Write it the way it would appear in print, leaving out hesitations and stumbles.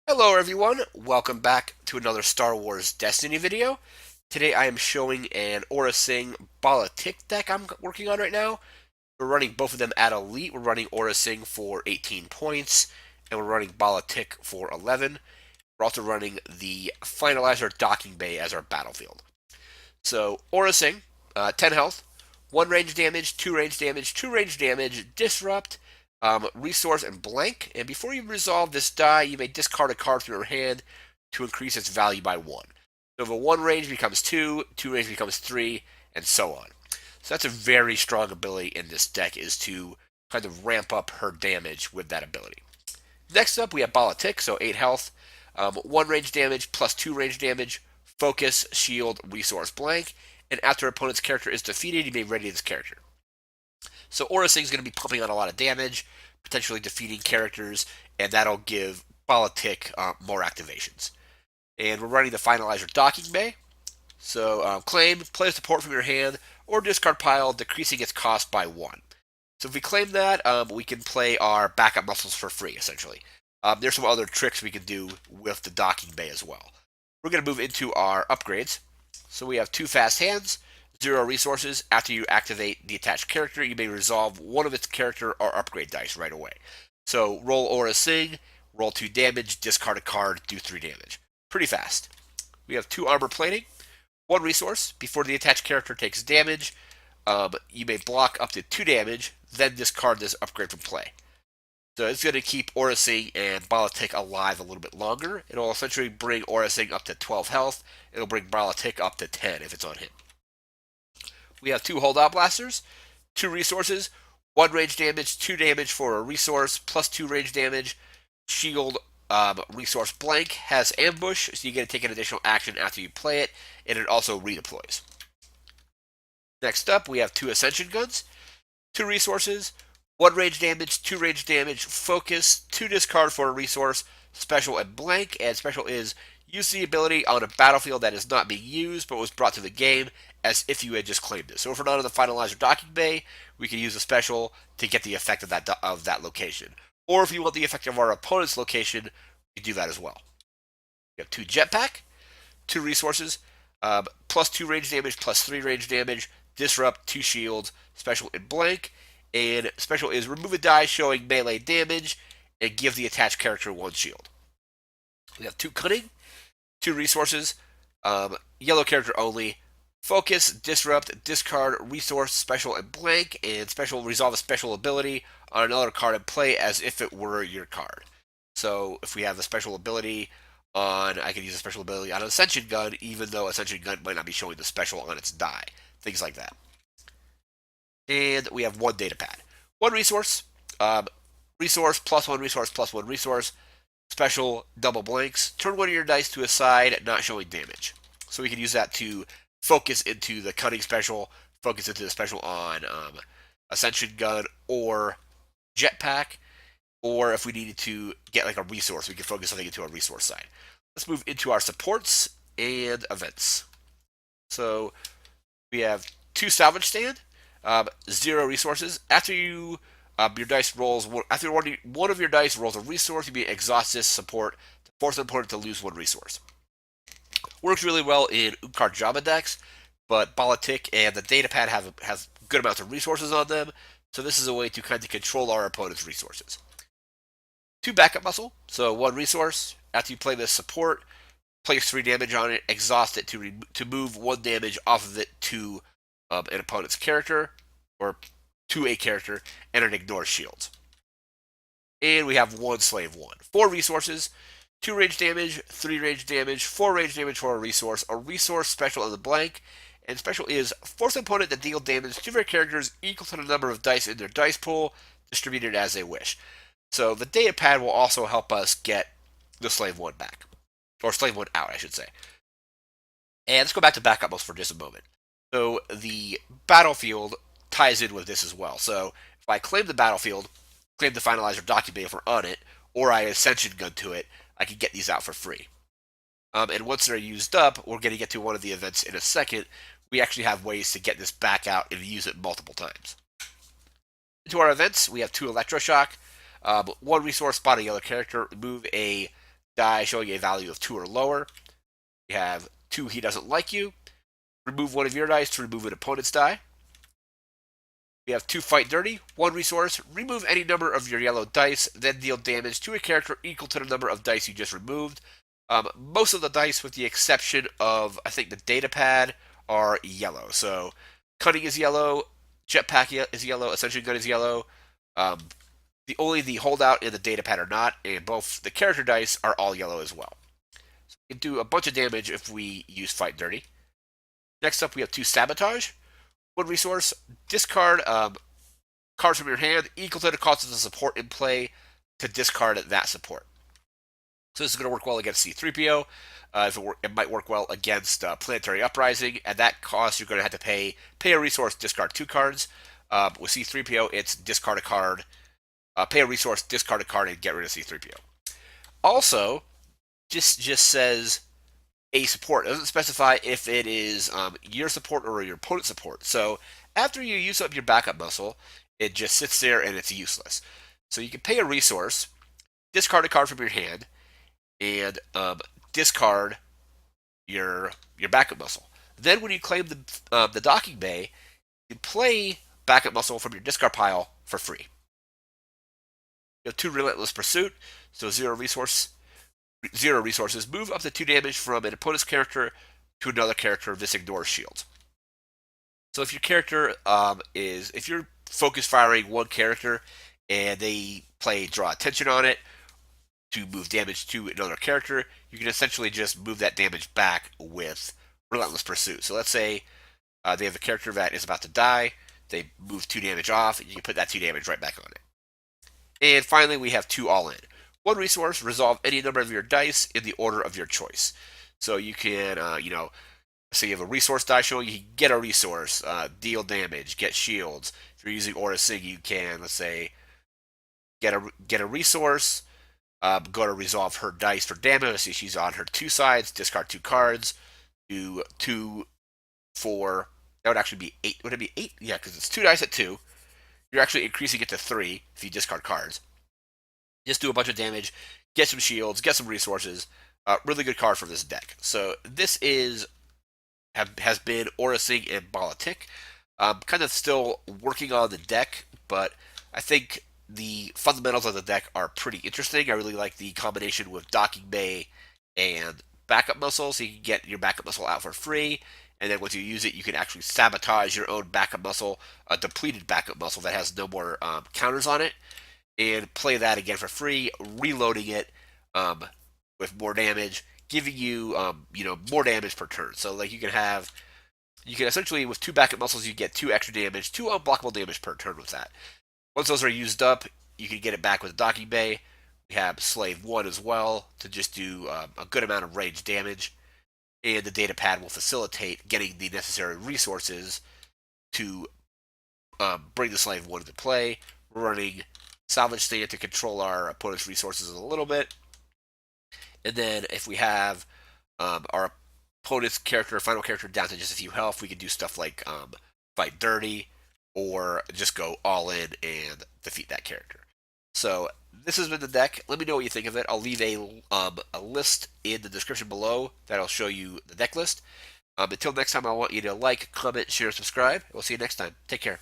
Hello everyone, welcome back to another Star Wars Destiny video. Today I am showing an Aurra Sing Bala-Tik deck I'm working on right now. We're running both of them at Elite. We're running Aurra Sing for 18 points, and we're running Bala-Tik for 11. We're also running the Finalizer Docking Bay as our battlefield. So Aurra Sing, 10 health, 1 range damage, 2 range damage, 2 range damage, Disrupt, resource, and blank. And before you resolve this die, you may discard a card from your hand to increase its value by 1. So if a 1 range becomes 2, 2 range becomes 3, and so on. So that's a very strong ability in this deck, is to kind of ramp up her damage with that ability. Next up, we have Bala-Tik, so 8 health, 1 range damage plus 2 range damage, focus, shield, resource, blank, and after opponent's character is defeated, you may ready this character. So Aurra Sing is going to be pumping on a lot of damage, potentially defeating characters, and that'll give Bala-Tik more activations. And we're running the Finalizer Docking Bay. So claim, play a support from your hand, or discard pile, decreasing its cost by 1. So if we claim that, we can play our backup muscles for free, essentially. There's some other tricks we can do with the docking bay as well. We're going to move into our upgrades. So we have 2 fast hands, 0 resources. After you activate the attached character, you may resolve one of its character or upgrade dice right away. So roll Aurra Sing, roll 2 damage, discard a card, do 3 damage. Pretty fast. We have 2 armor plating, 1 resource. Before the attached character takes damage, you may block up to 2 damage, then discard this upgrade from play. So it's going to keep Aurra Sing and Bala-Tik alive a little bit longer. It'll essentially bring Aurra Sing up to 12 health. It'll bring Bala-Tik up to 10 if it's on him. We have 2 Holdout Blasters, 2 resources, 1 range damage, 2 damage for a resource, plus 2 range damage. Shield, resource blank, has ambush, so you get to take an additional action after you play it, and it also redeploys. Next up, we have 2 Ascension Guns, 2 resources, 1 range damage, 2 range damage, focus, 2 discard for a resource, special and blank, and special is use the ability on a battlefield that is not being used but was brought to the game as if you had just claimed it. So if we're not in the Finalizer Docking Bay, we can use a special to get the effect of that location. Or if you want the effect of our opponent's location, you do that as well. We have 2 Jetpack, 2 resources, plus 2 range damage, plus 3 range damage, disrupt, 2 shields, special and blank, and special is remove a die showing melee damage and give the attached character 1 shield. We have 2 Cunning, 2 resources, yellow character only, focus, disrupt, discard, resource, special and blank, and special resolve a special ability on another card and play as if it were your card. So if we have a special ability on, I can use a special ability on an Ascension Gun, even though Ascension Gun might not be showing the special on its die. Things like that. And we have 1 Datapad. 1 resource, resource, plus 1 resource, plus 1 resource, special, double blanks. Turn 1 of your dice to a side, not showing damage. So we can use that to focus into the Cunning special, focus into the special on Ascension Gun or Jetpack, or if we needed to get like a resource, we can focus something into our resource side. Let's move into our supports and events. So we have 2 Salvage Stand, 0 resources. After you your dice rolls, after one of your dice rolls a resource, you may exhaust this support to force an opponent to lose 1 resource. Works really well in Unkar Jabba decks, but Bala-Tik and the Datapad have good amounts of resources on them, so this is a way to kind of control our opponent's resources. 2 backup muscle, so 1 resource. After you play this support, place 3 damage on it, exhaust it to move 1 damage off of it to an opponent's character, or to a character, and it ignores shields. And we have 1 Slave 1. 4 resources, 2 range damage, 3 range damage, 4 range damage for a resource special in the blank, and special is force an opponent to deal damage to their characters equal to the number of dice in their dice pool, distributed as they wish. So the Datapad will also help us get the Slave 1 back. Or Slave 1 out, I should say. And let's go back to backup modes for just a moment. So the battlefield ties in with this as well. So if I claim the battlefield, claim the Finalizer document if we're on it, or I Ascension Gun to it, I can get these out for free. And once they're used up, we're going to get to one of the events in a second. We actually have ways to get this back out and use it multiple times. Into our events, we have 2 Electroshock, 1 resource, spot a yellow character, remove a die showing a value of 2 or lower. We have 2, he doesn't like you. Remove one of your dice to remove an opponent's die. We have 2, fight dirty. 1 resource, remove any number of your yellow dice, then deal damage to a character equal to the number of dice you just removed. Most of the dice, with the exception of, I think, the Datapad, are yellow. So, Cunning is yellow, Jetpack is yellow, Ascension gun is yellow. Only the Holdout and the Datapad are not, and both the character dice are all yellow as well. So we can do a bunch of damage if we use Fight Dirty. Next up, we have 2 Sabotage. 1 resource, discard cards from your hand equal to the cost of the support in play to discard that support. So this is going to work well against C-3PO. It might work well against Planetary Uprising. At that cost, you're going to have to pay a resource, discard 2 cards. With C-3PO, it's discard a card, pay a resource, discard a card, and get rid of C-3PO. Also, just says a support. It doesn't specify if it is your support or your opponent's support. So after you use up your backup muscle, it just sits there and it's useless. So you can pay a resource, discard a card from your hand, and discard your backup muscle. Then when you claim the docking bay, you play backup muscle from your discard pile for free. You have 2 Relentless Pursuit, so 0 resources. Move up to 2 damage from an opponent's character to another character. This ignores shields. So if your character if you're focus firing one character and they play draw attention on it to move damage to another character, you can essentially just move that damage back with Relentless Pursuit. So let's say they have a character that is about to die, they move 2 damage off, and you can put that 2 damage right back on it. And finally, we have 2 all-in. 1 resource, resolve any number of your dice in the order of your choice. So you can, say you have a resource die showing, you can get a resource, deal damage, get shields. If you're using Aurra Sing, you can, let's say, get a resource, go to resolve her dice for damage. See, she's on her 2 sides, discard 2 cards, do 2, 4. That would actually be 8. Would it be 8? Yeah, because it's 2 dice at 2. You're actually increasing it to 3 if you discard cards. Just do a bunch of damage, get some shields, get some resources. Really good card for this deck. So this has been Aurra Sing and Bala-Tik. Kind of still working on the deck, but I think the fundamentals of the deck are pretty interesting. I really like the combination with Docking Bay and Backup Muscle, so you can get your Backup Muscle out for free, and then once you use it, you can actually sabotage your own Backup Muscle, a depleted Backup Muscle that has no more counters on it, and play that again for free, reloading it with more damage, giving you more damage per turn. So like you can essentially, with 2 backup muscles, you get 2 extra damage, 2 unblockable damage per turn with that. Once those are used up, you can get it back with the Docking Bay. We have Slave 1 as well to just do a good amount of range damage, and the Datapad will facilitate getting the necessary resources to bring the Slave 1 into play. We're running Salvage Stand to control our opponent's resources a little bit. And then if we have our opponent's final character down to just a few health, we can do stuff like Fight Dirty or just go all in and defeat that character. So this has been the deck. Let me know what you think of it. I'll leave a list in the description below that'll show you the deck list. Until next time, I want you to like, comment, share, subscribe. We'll see you next time. Take care.